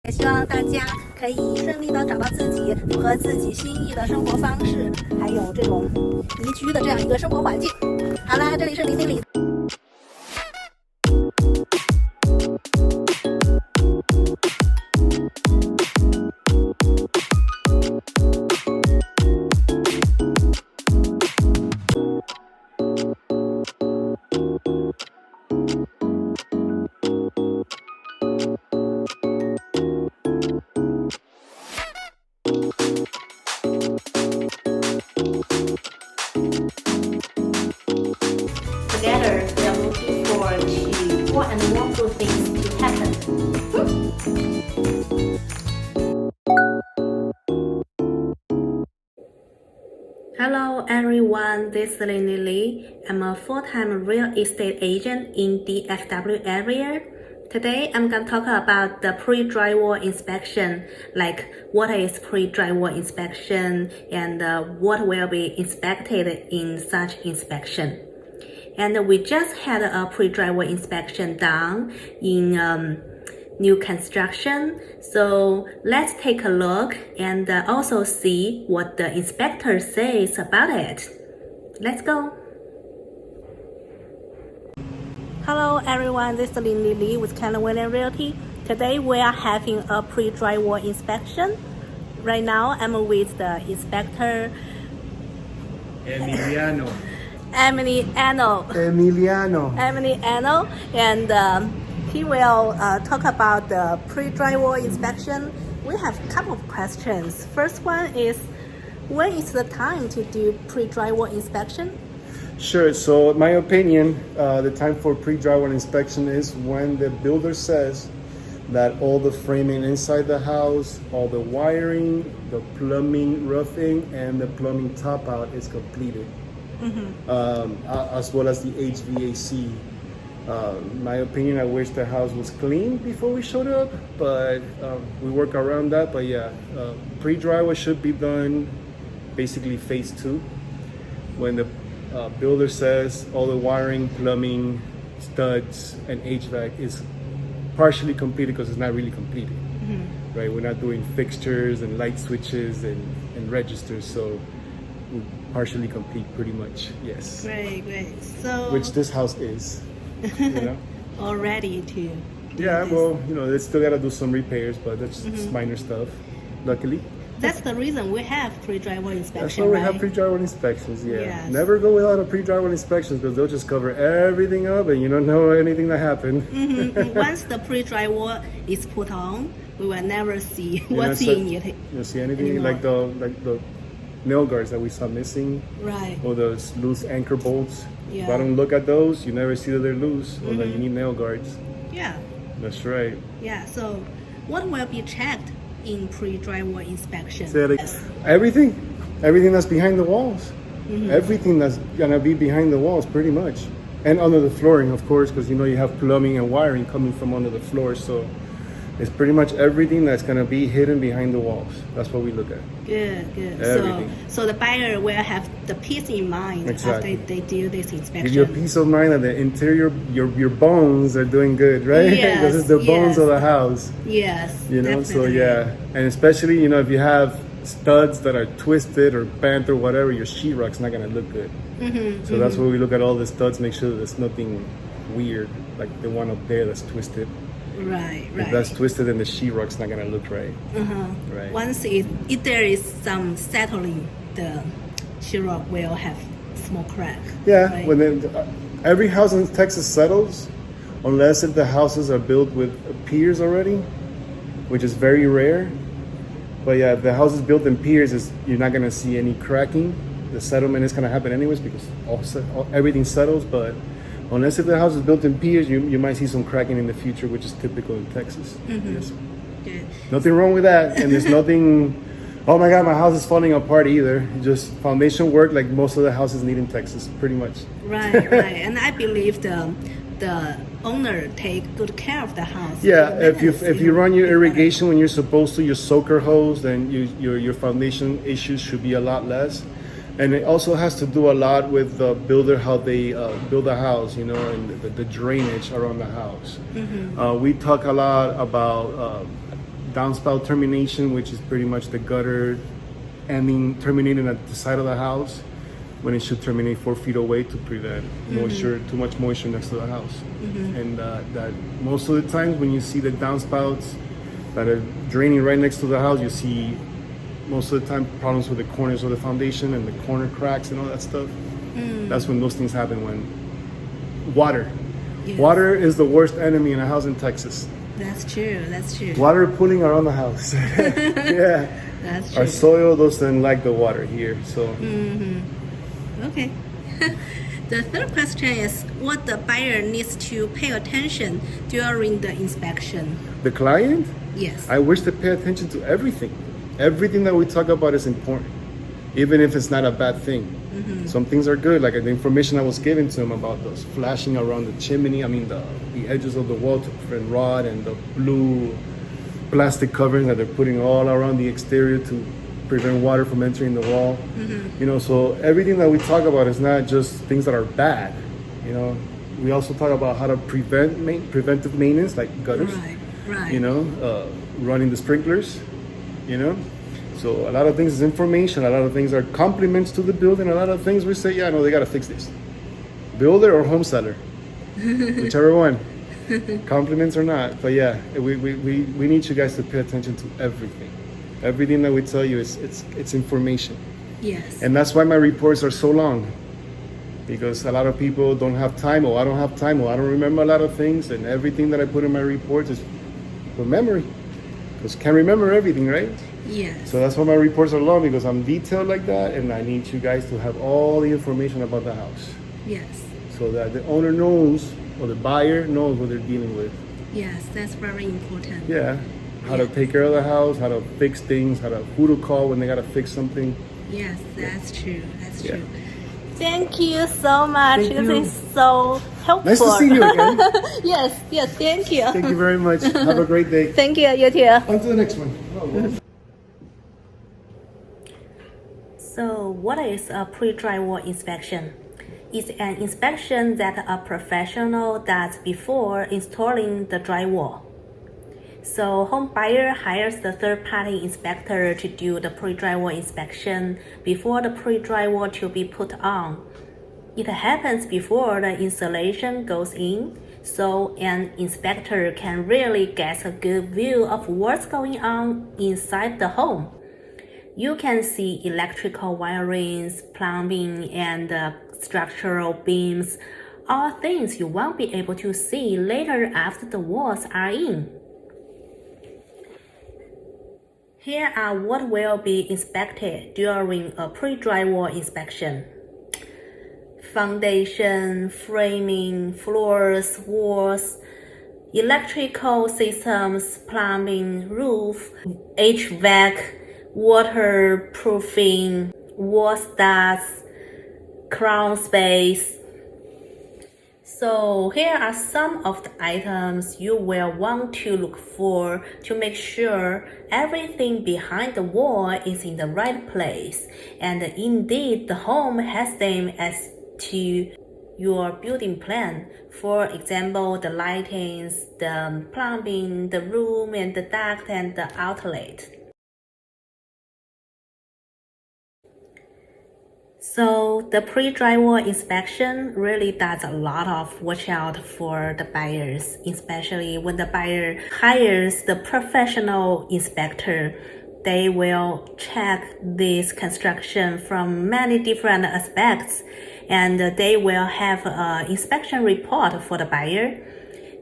也希望大家可以顺利的找到自己符合自己心意的生活方式，还有这种宜居的这样一个生活环境。好啦，这里是林经理。Together, we are looking forward to more and more good things to happen. Hello everyone, this is Lily. I'm a full-time real estate agent in the FW area. Today I'm going to talk about the pre-drywall inspection, like what is pre-drywall inspection and what will be inspected in such inspection. And we just had a pre-drywall inspection done in new construction. So let's take a look and also see what the inspector says about it. Let's go. Hello everyone, this is Lin Li with Keller Williams Realty. Today we are having a pre-drywall inspection. Right now I'm with the inspector Emiliano, and he will talk about the pre-drywall inspection. We have a couple of questions. First one is, when is the time to do pre-drywall inspection? Sure. So, in my opinion, the time for pre-drywall inspection is when the builder says that all the framing inside the house, all the wiring, the plumbing, roofing, and the plumbing top out is completed, as well as the HVAC. My opinion, I wish the house was clean before we showed up, but we work around that. But yeah, pre-drywall should be done basically phase 2, when the builder says all the wiring, plumbing, studs, and HVAC is partially completed, because it's not really completed, right? We're not doing fixtures and light switches and registers, so we're partially complete pretty much, yes. Great. So Which this house is, you know? all ready to do Yeah, this. well, they still gotta do some repairs, but that's just minor stuff, luckily. That's the reason we have pre-drywall inspection, That's why we right? have pre-drywall inspections, yeah. Yes. Never go without a pre-drywall inspection, because they'll just cover everything up and you don't know anything that happened. Once the pre-drywall is put on, we will never see You what's know, so- in it. You see anything Anymore. like the nail guards that we saw missing, Right. or those loose anchor bolts. If Yeah. I don't look at those, you never see that they're loose, or that you need nail guards. Yeah. That's right. Yeah. So what will be checked in pre-drywall inspection? So, like, Yes. everything that's behind the walls, everything that's gonna be behind the walls, pretty much, and under the flooring, of course, because you have plumbing and wiring coming from under the floor. So it's pretty much everything that's gonna be hidden behind the walls. That's what we look at. Good. Everything. So the buyer will have the peace in mind Exactly. after they do this inspection. Give you a peace of mind that the interior, your bones are doing good, right? Yes, This is the bones yes. of the house. Yes. So definitely. yeah, and especially if you have studs that are twisted or bent or whatever, your sheetrock's not gonna look good. So that's where we look at all the studs, make sure that there's nothing weird, like the one up there that's twisted. Right. If that's twisted, then the sheetrock's not gonna look right. Right. Once if there is some settling, the sheetrock will have small crack. Yeah, right? when every house in Texas settles, unless if the houses are built with piers already, which is very rare. But yeah, if the house is built in piers, you're not gonna see any cracking. The settlement is gonna happen anyways, because everything settles. But unless if the house is built in piers, you might see some cracking in the future, which is typical in Texas. Yes. Good. Nothing wrong with that, and there's nothing. Oh my God, my house is falling apart either. Just foundation work, like most of the houses need in Texas, pretty much. Right. And I believe the owner take good care of the house. Yeah, The if you maintenance, run your is better. irrigation when you're supposed to, your soaker hose, then your foundation issues should be a lot less. And it also has to do a lot with the builder, how they build a house, and the drainage around the house. We talk a lot about downspout termination, which is pretty much the gutter terminating at the side of the house when it should terminate 4 feet away to prevent too much moisture next to the house. And that most of the times when you see the downspouts that are draining right next to the house, you see most of the time problems with the corners of the foundation and the corner cracks and all that stuff. That's when those things happen. When water is the worst enemy in a house in Texas. That's true. Water pooling around the house. Yeah, That's true. our soil doesn't like the water here, so Okay. The third question is what the buyer needs to pay attention during the inspection. the client, Yes. I wish to pay attention to everything. Everything that we talk about is important, even if it's not a bad thing. Some things are good, like the information I was given to him about those flashing around the chimney, the edges of the wall to prevent rot, and the blue plastic covering that they're putting all around the exterior to prevent water from entering the wall. So everything that we talk about is not just things that are bad. We also talk about how to preventive maintenance, like gutters. Right. Running the sprinklers. So a lot of things is information. A lot of things are compliments to the building. A lot of things we say, yeah, no, they gotta fix this. Builder or home seller, whichever one. Compliments or not, but yeah, we need you guys to pay attention to everything. Everything that we tell you it's information, Yes. and that's why my reports are so long, because a lot of people don't have time, or I don't have time, or I don't remember a lot of things, and everything that I put in my reports is for memory, because can't remember everything, right? Yes. So that's why my reports are long, because I'm detailed like that, and I need you guys to have all the information about the house, Yes. so that the owner knows, or the buyer knows what they're dealing with. Yes, that's very important. Yeah, how to take care of the house, how to fix things, who to call when they gotta fix something. Yes, that's true. That's Yeah. true. Thank you so much. Thank This you. is so helpful. Nice to see you again. Yes, thank you. Thank you very much. Have a great day. Thank you, you too. On to the next one. So, what is a pre-drywall inspection? It's an inspection that a professional does before installing the drywall. So, home buyer hires the third-party inspector to do the pre-drywall inspection before the pre-drywall to be put on. It happens before the installation goes in, so an inspector can really get a good view of what's going on inside the home. You can see electrical wirings, plumbing, and structural beams, all things you won't be able to see later after the walls are in. Here are what will be inspected during a pre-drywall inspection. Foundation, framing, floors, walls, electrical systems, plumbing, roof, HVAC, waterproofing, wall studs, crawl space. So here are some of the items you will want to look for to make sure everything behind the wall is in the right place, and indeed the home has them as to your building plan. For example, the lightings, the plumbing, the room and the duct and the outlet. So the pre-drywall inspection really does a lot of watch out for the buyers, especially when the buyer hires the professional inspector. They will check this construction from many different aspects, and they will have an inspection report for the buyer.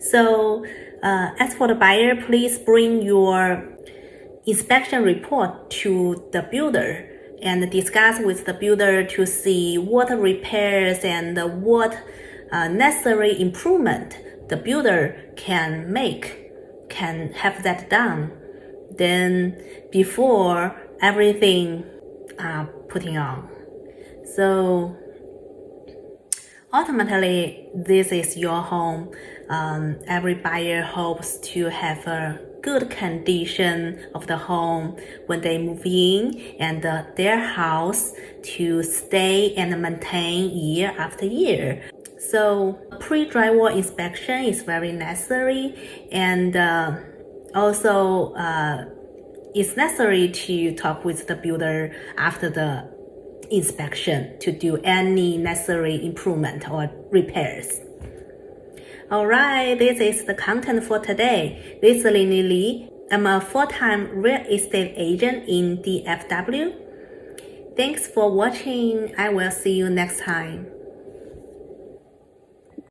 So as for the buyer, please bring your inspection report to the builder and discuss with the builder to see what repairs and what necessary improvement the builder can have that done. Then before everything putting on. So ultimately, this is your home. Every buyer hopes to have a good condition of the home when they move in, and their house to stay and maintain year after year. So pre-drywall inspection is very necessary, and Also, it's necessary to talk with the builder after the inspection to do any necessary improvement or repairs. Alright, this is the content for today. This is Lini Li. I'm a full-time real estate agent in DFW. Thanks for watching. I will see you next time.